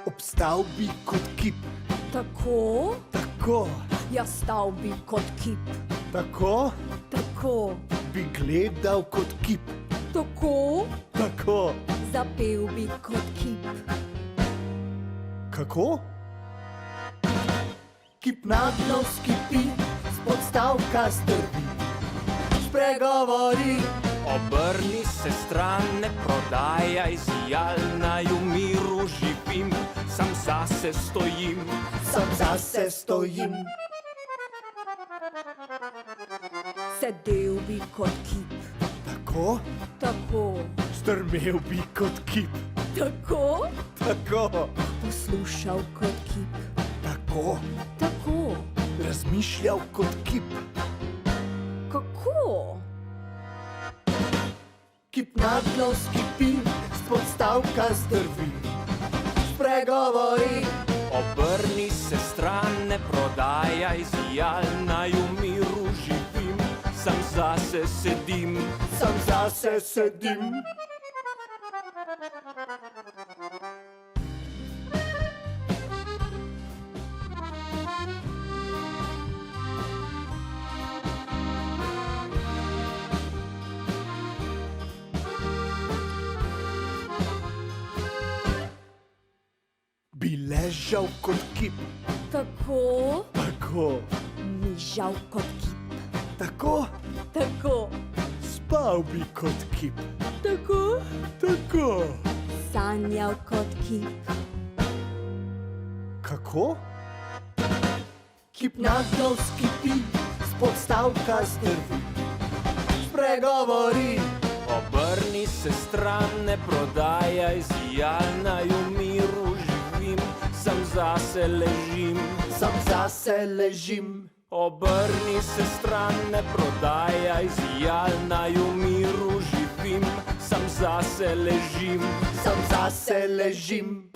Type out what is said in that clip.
Obstal bi kot kip, Tako, tako, jaz stal bi kot kip. tako, Tako, bi gledal kot kip, tako, tako, zapel bi kot kip. kako? Kip naglo skipi, spod stavka strvi, spregovori. Obrni se stran, ne prodajaj zijal, naj v miru živim, sam zase stojim. Sam zase stojim, Sedel bi kot kip. tako, Tako, strmel bi kot kip, tako, tako, poslušal kot kip. tako, Tako, razmišljal kot kip. kako? Kip naglo skipi, spod stavka zdrvi, spregovori. Obrni se stran, ne prodajaj zijal, naj v miru živim, sam zase sedim. Sam zase sedim, bi ležal kot kip, Tako, tako, mižal kot kip. tako, Tako, spal bi kot kip, tako, tako, sanjal kot kip. kako? Kip naglo skipi, spod stavka zdrvi, spregovori. Obrni se stran, ne prodajaj zijal, naj v miru živim, sam zase ležim. Sam zase ležim, Obrni se stran, ne prodajaj zijal, naj v miru živim, sam zase ležim. sam zase ležim.